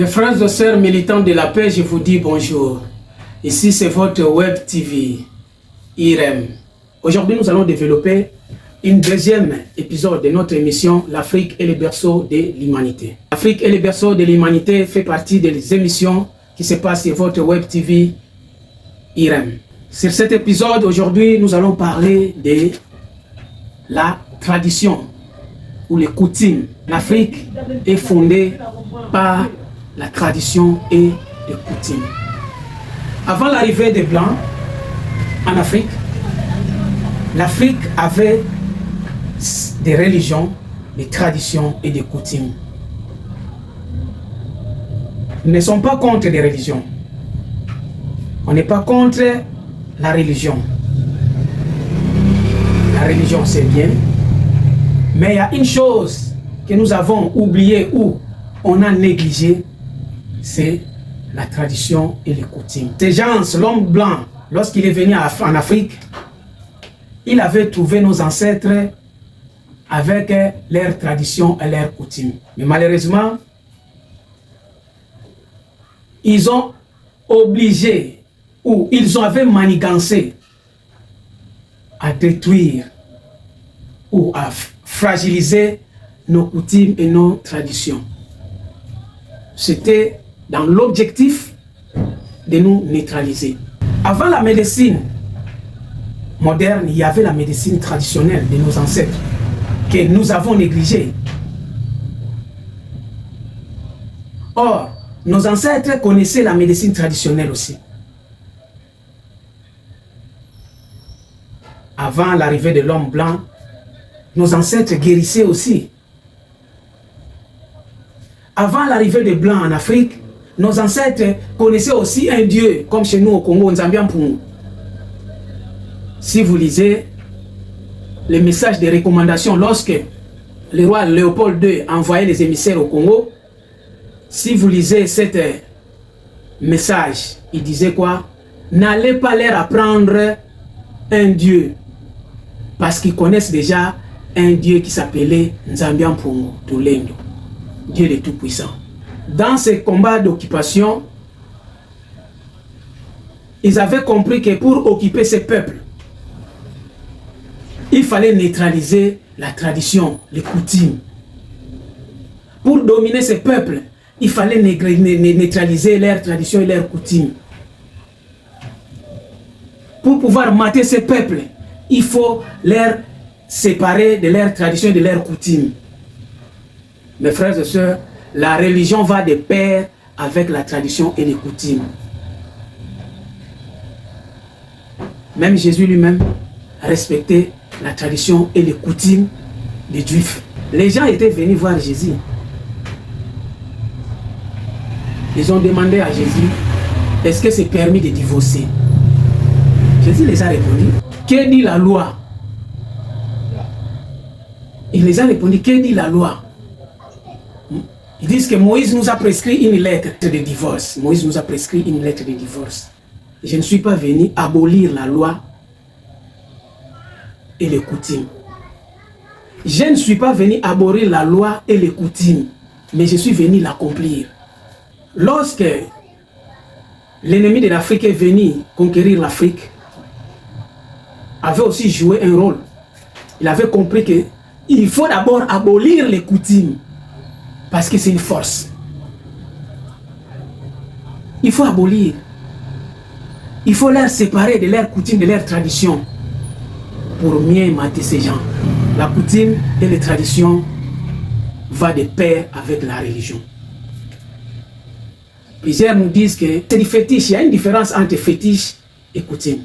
Mes frères et sœurs militants de la paix, je vous dis bonjour. Ici, c'est votre Web TV, IREM. Aujourd'hui, nous allons développer une deuxième épisode de notre émission, l'Afrique est le berceau de l'humanité. L'Afrique est le berceau de l'humanité fait partie des émissions qui se passent sur votre Web TV, IREM. Sur cet épisode, aujourd'hui, nous allons parler de la tradition ou les coutumes. L'Afrique est fondée par la tradition et les coutumes. Avant l'arrivée des Blancs en Afrique, l'Afrique avait des religions, des traditions et des coutumes. Nous ne sommes pas contre les religions. On n'est pas contre la religion. La religion, c'est bien. Mais il y a une chose que nous avons oubliée ou on a négligé, c'est la tradition et les coutumes. Ces gens, l'homme blanc, lorsqu'il est venu en Afrique, il avait trouvé nos ancêtres avec leurs traditions et leurs coutumes. Mais malheureusement, ils ont obligé ou ils avaient manigancé à détruire ou à fragiliser nos coutumes et nos traditions. C'était dans l'objectif de nous neutraliser. Avant la médecine moderne, il y avait la médecine traditionnelle de nos ancêtres que nous avons négligée. Or, nos ancêtres connaissaient la médecine traditionnelle aussi. Avant l'arrivée de l'homme blanc, nos ancêtres guérissaient aussi. Avant l'arrivée des Blancs en Afrique, nos ancêtres connaissaient aussi un Dieu, comme chez nous au Congo, Nzambian Pungu. Si vous lisez les messages de recommandation lorsque le roi Léopold II envoyait les émissaires au Congo, si vous lisez cet message, il disait quoi? N'allez pas leur apprendre un Dieu, parce qu'ils connaissent déjà un Dieu qui s'appelait Nzambian Pungu Tulendo, Dieu le Tout-Puissant. Dans ces combats d'occupation, ils avaient compris que pour occuper ces peuples, il fallait neutraliser la tradition, les coutumes. Pour dominer ces peuples, il fallait neutraliser leurs traditions et leurs coutumes. Pour pouvoir mater ces peuples, il faut les séparer de leurs traditions et de leurs coutumes. Mes frères et sœurs, la religion va de pair avec la tradition et les coutumes. Même Jésus lui-même respectait la tradition et les coutumes des Juifs. Les gens étaient venus voir Jésus. Ils ont demandé à Jésus, est-ce que c'est permis de divorcer? Jésus les a répondu, que dit la loi? Il les a répondu, que dit la loi? Ils disent que Moïse nous a prescrit une lettre de divorce. Moïse nous a prescrit une lettre de divorce. Je ne suis pas venu abolir la loi et les coutumes. Je ne suis pas venu abolir la loi et les coutumes, mais je suis venu l'accomplir. Lorsque l'ennemi de l'Afrique est venu conquérir l'Afrique, avait aussi joué un rôle. Il avait compris qu'il faut d'abord abolir les coutumes, parce que c'est une force. Il faut abolir. Il faut les séparer de leurs coutumes, de leurs traditions, pour mieux mater ces gens. La coutume et les traditions vont de pair avec la religion. Plusieurs nous disent que c'est du fétiche. Il y a une différence entre fétiche et coutume.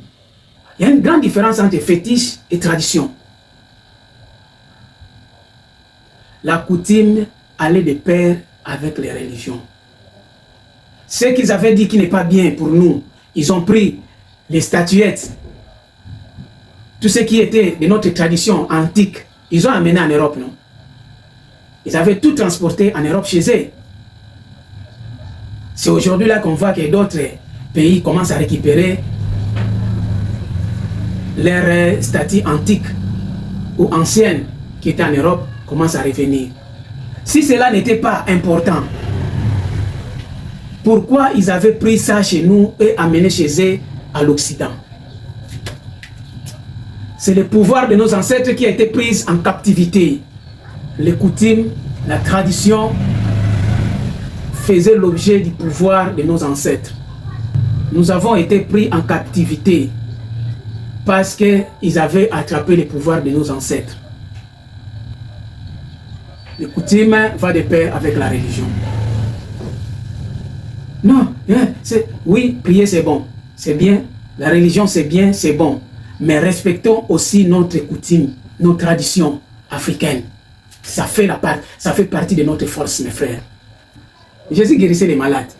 Il y a une grande différence entre fétiche et tradition. La coutume allait de pair avec les religions. Ce qu'ils avaient dit qui n'est pas bien pour nous, ils ont pris les statuettes, tout ce qui était de notre tradition antique, ils ont amené en Europe, non? Ils avaient tout transporté en Europe chez eux. C'est aujourd'hui là qu'on voit que d'autres pays commencent à récupérer leurs statues antiques ou anciennes qui étaient en Europe commencent à revenir. Si cela n'était pas important, Pourquoi ils avaient pris ça chez nous et amené chez eux à l'Occident? C'est le pouvoir de nos ancêtres qui a été pris en captivité. Les coutumes, la tradition faisaient l'objet du pouvoir de nos ancêtres. Nous avons été pris en captivité parce qu'ils avaient attrapé le pouvoir de nos ancêtres. Les coutumes vont de pair avec la religion. Non, oui, prier c'est bon, c'est bien. La religion c'est bien, c'est bon. Mais respectons aussi notre coutume, nos traditions africaines. Ça fait partie de notre force, mes frères. Jésus guérissait les malades.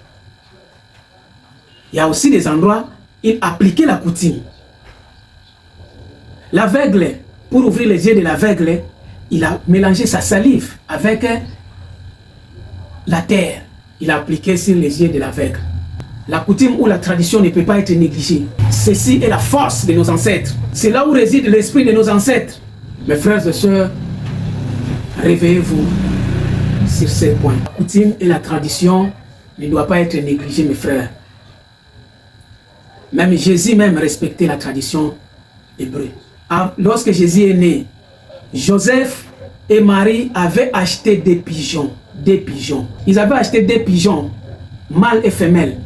Il y a aussi des endroits où il appliquait la coutume. L'aveugle, pour ouvrir les yeux de l'aveugle, il a mélangé sa salive avec la terre. Il a appliqué sur les yeux de l'aveugle. La coutume ou la tradition ne peut pas être négligée. Ceci est la force de nos ancêtres. C'est là où réside l'esprit de nos ancêtres. Mes frères et sœurs, réveillez-vous sur ces points. La coutume et la tradition ne doivent pas être négligées, mes frères. Même Jésus respectait la tradition hébreu. Lorsque Jésus est né, Joseph et Marie avaient acheté des pigeons. Ils avaient acheté des pigeons, mâles et femelles.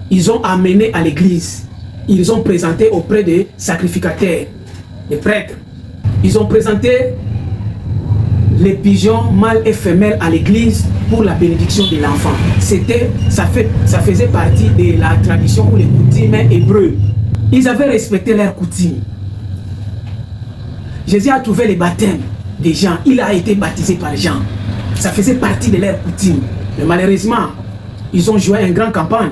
Ils ont amené à l'église. Ils ont présenté auprès des sacrificateurs, des prêtres. Ils ont présenté les pigeons mâles et femelles à l'église pour la bénédiction de l'enfant. Ça faisait partie de la tradition ou les coutumes hébreux. Ils avaient respecté leurs coutumes. Jésus a trouvé les baptêmes des gens. Il a été baptisé par Jean. Ça faisait partie de leurs coutumes. Mais malheureusement, ils ont joué une grande campagne.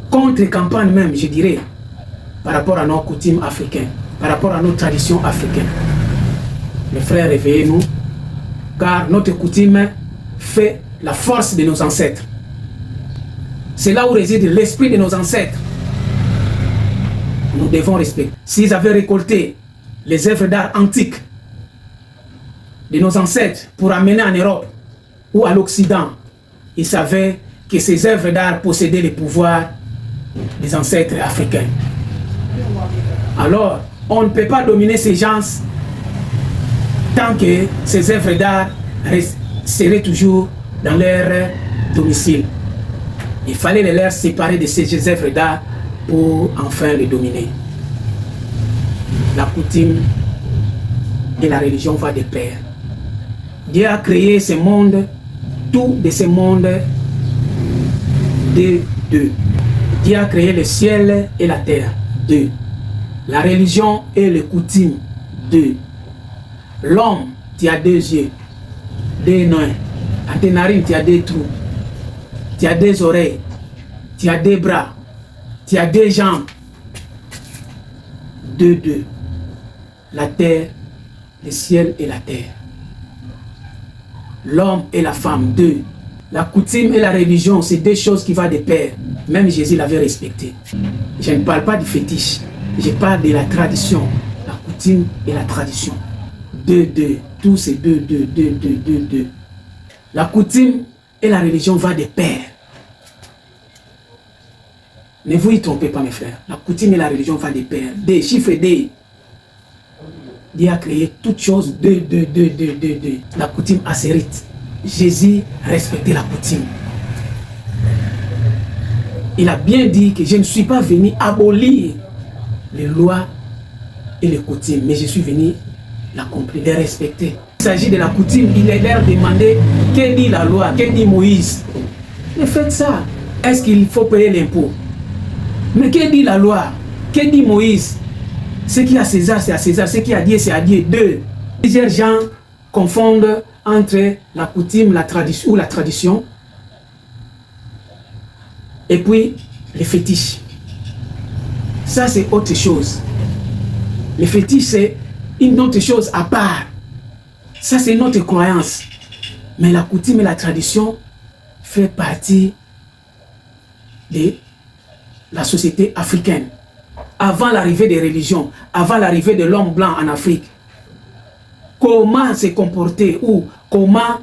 Contre-campagne même, je dirais, par rapport à nos coutumes africaines, par rapport à nos traditions africaines. Mes frères, réveillez-nous, car notre coutume fait la force de nos ancêtres. C'est là où réside l'esprit de nos ancêtres. Nous devons respecter. S'ils avaient récolté les œuvres d'art antiques de nos ancêtres pour amener en Europe ou à l'Occident, ils savaient que ces œuvres d'art possédaient le pouvoir des ancêtres africains. Alors, on ne peut pas dominer ces gens tant que ces œuvres d'art seraient toujours dans leur domicile. Il fallait les leur séparer de ces œuvres d'art pour enfin les dominer. La coutume et la religion vont de pair. Dieu a créé ce monde, tout de ce monde de deux. Dieu a créé le ciel et la terre, deux. La religion et les coutumes, deux. L'homme, tu as deux yeux, deux mains. À tes narines, tu as deux trous. Tu as deux oreilles. Tu as deux bras. Tu as deux jambes. Deux. La terre, le ciel et la terre. L'homme et la femme, deux. La coutume et la religion, c'est deux choses qui vont de pair. Même Jésus l'avait respecté. Je ne parle pas du fétiche. Je parle de la tradition. La coutume et la tradition. Deux. Tous ces deux. La coutume et la religion vont de pair. Ne vous y trompez pas, mes frères. La coutume et la religion vont de pair. Des chiffres D. Dieu a créé toutes choses deux. La coutume assérite. Jésus respectait la coutume. Il a bien dit que je ne suis pas venu abolir les lois et les coutumes, mais je suis venu l'accomplir, les respecter. Il s'agit de la coutume, il est leur demandé que dit la loi, que dit Moïse. Mais faites ça. Est-ce qu'il faut payer l'impôt? Mais que dit la loi? Que dit Moïse? Ce qui est à César, c'est à César. Ce qui est à Dieu, c'est à Dieu. Deux. Plusieurs gens confondent entre la coutume, la tradition ou la tradition et puis les fétiches. Ça, c'est autre chose. Les fétiches, c'est une autre chose à part. Ça, c'est notre croyance. Mais la coutume et la tradition fait partie de la société africaine. Avant l'arrivée des religions, avant l'arrivée de l'homme blanc en Afrique, comment se comporter ou comment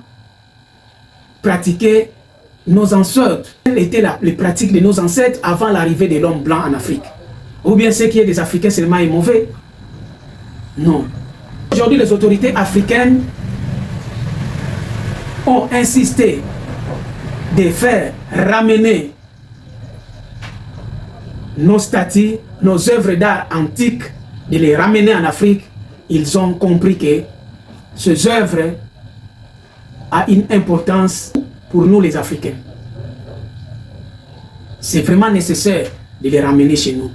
pratiquer nos ancêtres, quelles étaient les pratiques de nos ancêtres avant l'arrivée de l'homme blanc en Afrique? Ou bien ce qui est des Africains seulement est mauvais? Non. Aujourd'hui, les autorités africaines ont insisté de faire ramener nos statues, nos œuvres d'art antiques, de les ramener en Afrique. Ils ont compris que ces œuvres ont une importance pour nous les Africains. C'est vraiment nécessaire de les ramener chez nous.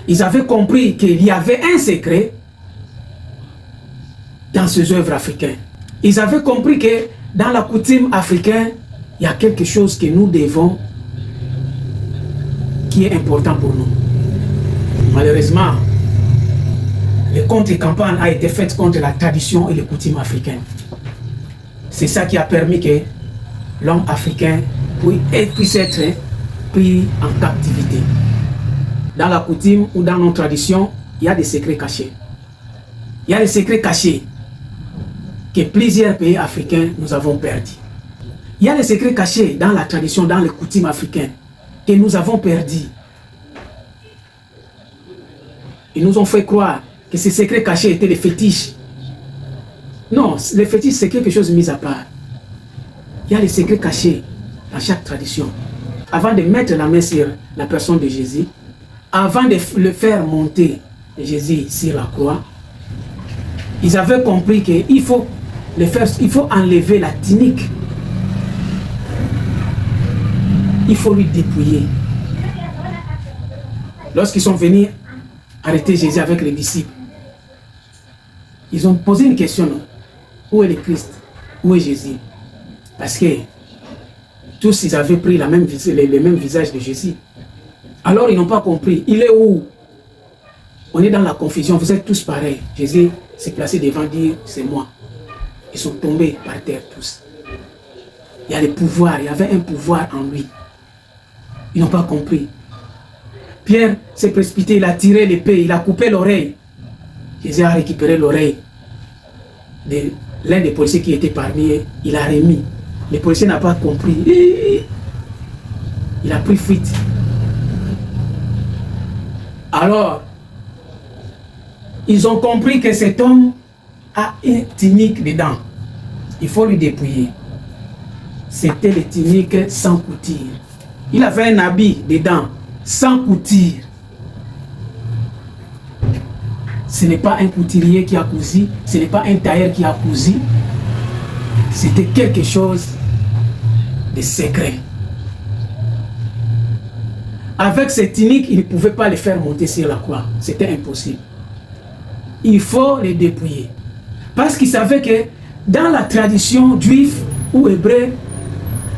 Ils avaient compris qu'il y avait un secret dans ces œuvres africaines. Ils avaient compris que dans la coutume africaine, il y a quelque chose que nous devons, qui est important pour nous. Malheureusement, le contre-campagne a été fait contre la tradition et les coutumes africaines. C'est ça qui a permis que l'homme africain puisse être pris en captivité. Dans la coutume ou dans nos traditions, il y a des secrets cachés. Il y a des secrets cachés que plusieurs pays africains nous avons perdus. Il y a des secrets cachés dans la tradition, dans les coutumes africaines que nous avons perdus. Ils nous ont fait croire que ces secrets cachés étaient des fétiches. Non, les fétiches c'est quelque chose de mis à part. Il y a des secrets cachés dans chaque tradition. Avant de mettre la main sur la personne de Jésus, avant de le faire monter, Jésus sur la croix, ils avaient compris qu'il faut enlever la tunique. Il faut lui dépouiller. Lorsqu'ils sont venus arrêter Jésus avec les disciples, ils ont posé une question. Non? Où est le Christ? Où est Jésus? Parce que tous ils avaient pris les mêmes visages de Jésus. Alors ils n'ont pas compris. Il est où? On est dans la confusion. Vous êtes tous pareils. Jésus s'est placé devant dire c'est moi. Ils sont tombés par terre tous. Il y a le pouvoir. Il y avait un pouvoir en lui. Ils n'ont pas compris. Pierre s'est précipité. Il a tiré l'épée. Il a coupé l'oreille. Jésus a récupéré l'oreille de l'un des policiers qui était parmi eux. Il a remis. Le policier n'a pas compris. Il a pris fuite. Alors, ils ont compris que cet homme a une tunique dedans. Il faut lui dépouiller. C'était le tunique sans couture. Il avait un habit dedans, sans couture. Ce n'est pas un couturier qui a cousu, ce n'est pas un tailleur qui a cousu. C'était quelque chose de secret. Avec cette tunique, il ne pouvait pas les faire monter sur la croix. C'était impossible. Il faut les dépouiller. Parce qu'il savait que dans la tradition juive ou hébreu,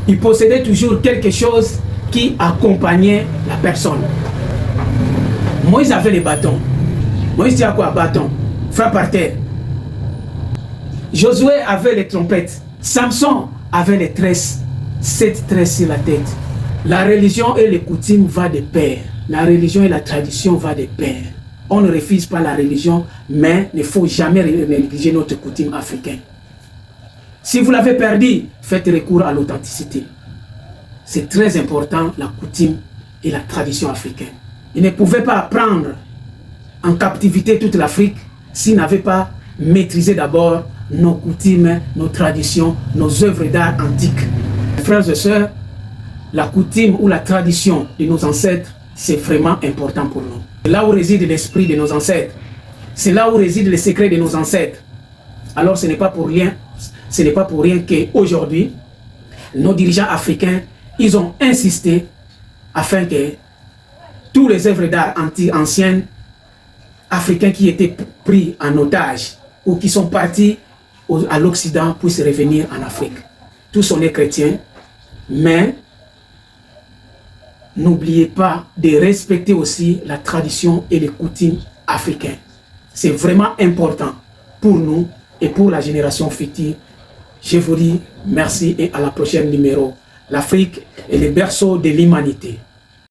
il possédait toujours quelque chose qui accompagnait la personne. Moïse avait les bâtons. Moïse dit à quoi? Bâton. Frappe par terre. Josué avait les trompettes. Samson avait les tresses. 7 tresses sur la tête. La religion et les coutumes vont de pair. La religion et la tradition vont de pair. On ne refuse pas la religion, mais il ne faut jamais négliger notre coutume africaine. Si vous l'avez perdu, faites recours à l'authenticité. C'est très important, la coutume et la tradition africaine. Ils ne pouvaient pas prendre en captivité toute l'Afrique s'ils n'avaient pas maîtrisé d'abord nos coutumes, nos traditions, nos œuvres d'art antiques. Frères et sœurs, la coutume ou la tradition de nos ancêtres, c'est vraiment important pour nous. C'est là où réside l'esprit de nos ancêtres. C'est là où réside le secret de nos ancêtres. Alors ce n'est pas pour rien, qu'aujourd'hui, nos dirigeants africains, ils ont insisté afin que tous les œuvres d'art anciennes africains qui étaient pris en otage ou qui sont partis à l'Occident puissent revenir en Afrique. Tous on est chrétiens, mais n'oubliez pas de respecter aussi la tradition et les coutumes africaines. C'est vraiment important pour nous et pour la génération future. Je vous dis merci et à la prochaine numéro. L'Afrique est le berceau de l'humanité.